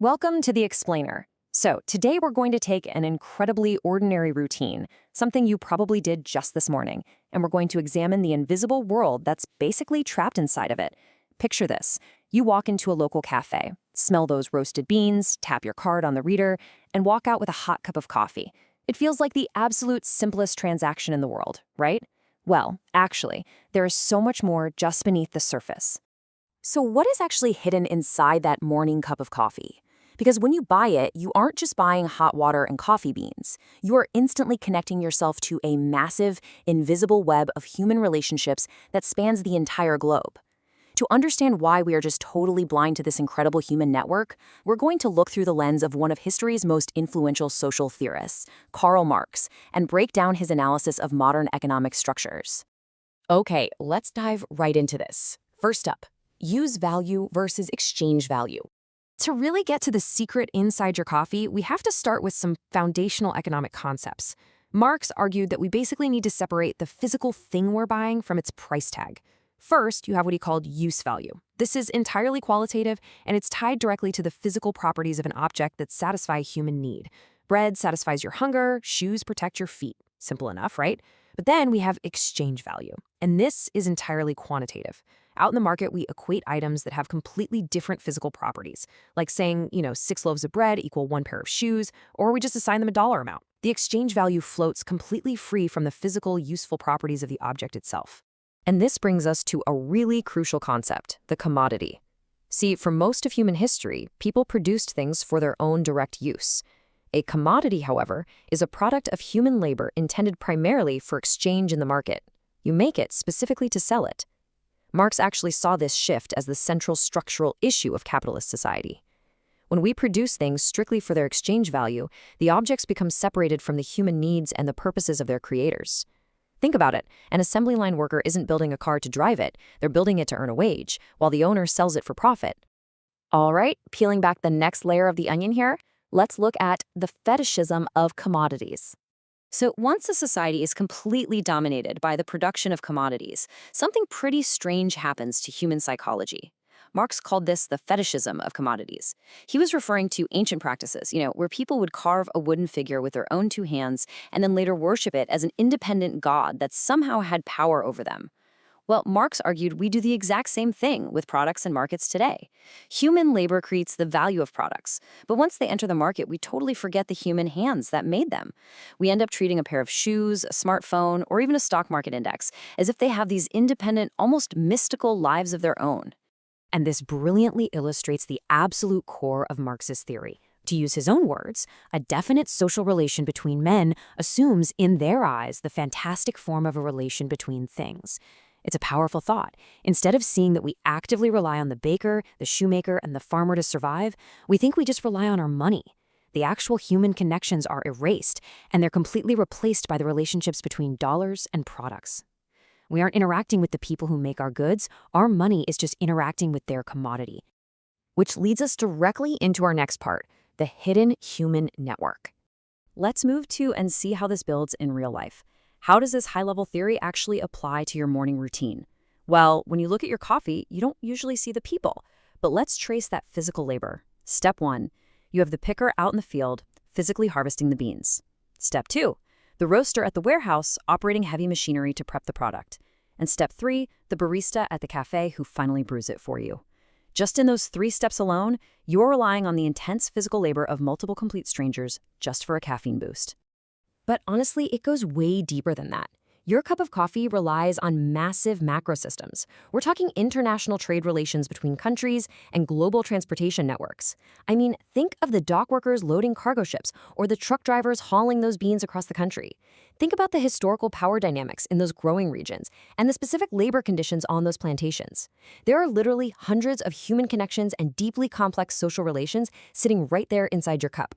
Welcome to The Explainer. So, today we're going to take an incredibly ordinary routine, something you probably did just this morning, and we're going to examine the invisible world that's basically trapped inside of it. Picture this. You walk into a local cafe, smell those roasted beans, tap your card on the reader, and walk out with a hot cup of coffee. It feels like the absolute simplest transaction in the world, right? Well, actually, there is so much more just beneath the surface. So what is actually hidden inside that morning cup of coffee? Because when you buy it, you aren't just buying hot water and coffee beans. You are instantly connecting yourself to a massive, invisible web of human relationships that spans the entire globe. To understand why we are just totally blind to this incredible human network, we're going to look through the lens of one of history's most influential social theorists, Karl Marx, and break down his analysis of modern economic structures. Okay, let's dive right into this. First up, use value versus exchange value. To really get to the secret inside your coffee, we have to start with some foundational economic concepts. Marx argued that we basically need to separate the physical thing we're buying from its price tag. First, you have what he called use value. This is entirely qualitative, and it's tied directly to the physical properties of an object that satisfy human need. Bread satisfies your hunger, shoes protect your feet. Simple enough, right? But then we have exchange value, and this is entirely quantitative. Out in the market, we equate items that have completely different physical properties, like saying, 6 loaves of bread equal 1 pair of shoes, or we just assign them a dollar amount. The exchange value floats completely free from the physical, useful properties of the object itself. And this brings us to a really crucial concept, the commodity. See, for most of human history, people produced things for their own direct use. A commodity, however, is a product of human labor intended primarily for exchange in the market. You make it specifically to sell it. Marx actually saw this shift as the central structural issue of capitalist society. When we produce things strictly for their exchange value, the objects become separated from the human needs and the purposes of their creators. Think about it. An assembly line worker isn't building a car to drive it, they're building it to earn a wage, while the owner sells it for profit. All right, peeling back the next layer of the onion here, let's look at the fetishism of commodities. So once a society is completely dominated by the production of commodities, something pretty strange happens to human psychology. Marx called this the fetishism of commodities. He was referring to ancient practices, where people would carve a wooden figure with their own 2 hands and then later worship it as an independent god that somehow had power over them. Well, Marx argued we do the exact same thing with products and markets today. Human labor creates the value of products, but once they enter the market, we totally forget the human hands that made them. We end up treating a pair of shoes, a smartphone, or even a stock market index as if they have these independent, almost mystical lives of their own. And this brilliantly illustrates the absolute core of Marxist theory. To use his own words, a definite social relation between men assumes, in their eyes, the fantastic form of a relation between things. It's a powerful thought. Instead of seeing that we actively rely on the baker, the shoemaker, and the farmer to survive, we think we just rely on our money. The actual human connections are erased, and they're completely replaced by the relationships between dollars and products. We aren't interacting with the people who make our goods. Our money is just interacting with their commodity. Which leads us directly into our next part, the hidden human network. Let's move to and see how this builds in real life. How does this high-level theory actually apply to your morning routine? Well, when you look at your coffee, you don't usually see the people. But let's trace that physical labor. Step 1, you have the picker out in the field, physically harvesting the beans. Step 2, the roaster at the warehouse, operating heavy machinery to prep the product. And step 3, the barista at the cafe who finally brews it for you. Just in those 3 steps alone, you're relying on the intense physical labor of multiple complete strangers just for a caffeine boost. But honestly, it goes way deeper than that. Your cup of coffee relies on massive macro systems. We're talking international trade relations between countries and global transportation networks. I mean, think of the dock workers loading cargo ships or the truck drivers hauling those beans across the country. Think about the historical power dynamics in those growing regions and the specific labor conditions on those plantations. There are literally hundreds of human connections and deeply complex social relations sitting right there inside your cup.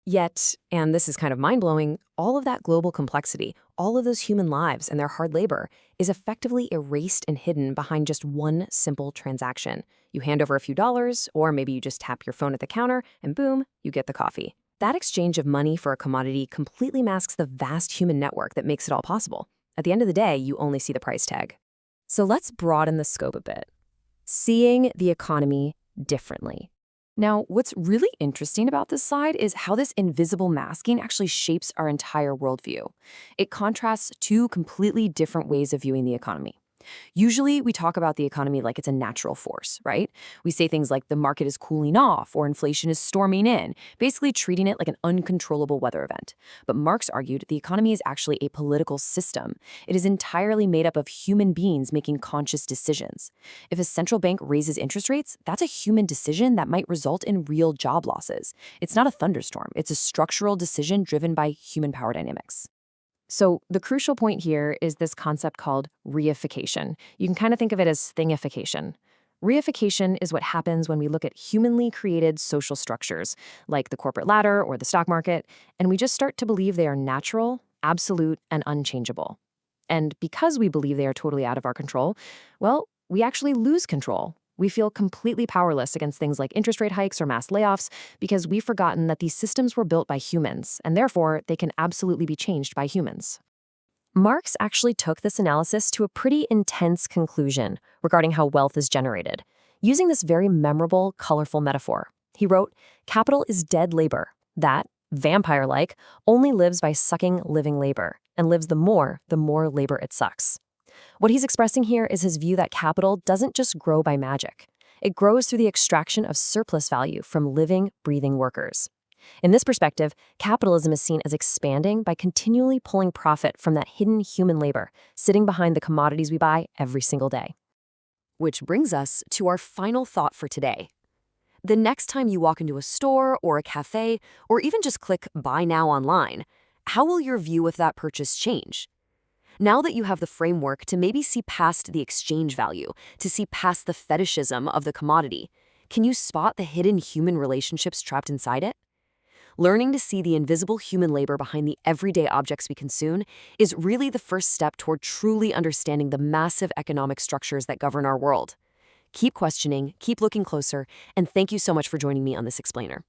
Yet, and this is kind of mind-blowing, all of that global complexity, all of those human lives and their hard labor is effectively erased and hidden behind just one simple transaction. You hand over a few dollars, or maybe you just tap your phone at the counter, and boom, you get the coffee. That exchange of money for a commodity completely masks the vast human network that makes it all possible. At the end of the day, you only see the price tag. So let's broaden the scope a bit. Seeing the economy differently. Now, what's really interesting about this slide is how this invisible masking actually shapes our entire worldview. It contrasts two completely different ways of viewing the economy. Usually, we talk about the economy like it's a natural force, right? We say things like the market is cooling off or inflation is storming in, basically treating it like an uncontrollable weather event. But Marx argued the economy is actually a political system. It is entirely made up of human beings making conscious decisions. If a central bank raises interest rates, that's a human decision that might result in real job losses. It's not a thunderstorm, it's a structural decision driven by human power dynamics. So the crucial point here is this concept called reification. You can kind of think of it as thingification. Reification is what happens when we look at humanly created social structures, like the corporate ladder or the stock market, and we just start to believe they are natural, absolute, and unchangeable. And because we believe they are totally out of our control, well, we actually lose control. We feel completely powerless against things like interest rate hikes or mass layoffs because we've forgotten that these systems were built by humans, and therefore they can absolutely be changed by humans. Marx actually took this analysis to a pretty intense conclusion regarding how wealth is generated. Using this very memorable, colorful metaphor, he wrote, "Capital is dead labor that, vampire-like, only lives by sucking living labor, and lives the more labor it sucks." What he's expressing here is his view that capital doesn't just grow by magic. It grows through the extraction of surplus value from living, breathing workers. In this perspective, capitalism is seen as expanding by continually pulling profit from that hidden human labor sitting behind the commodities we buy every single day. Which brings us to our final thought for today. The next time you walk into a store or a cafe, or even just click Buy Now online, how will your view of that purchase change? Now that you have the framework to maybe see past the exchange value, to see past the fetishism of the commodity, can you spot the hidden human relationships trapped inside it? Learning to see the invisible human labor behind the everyday objects we consume is really the first step toward truly understanding the massive economic structures that govern our world. Keep questioning, keep looking closer, and thank you so much for joining me on this explainer.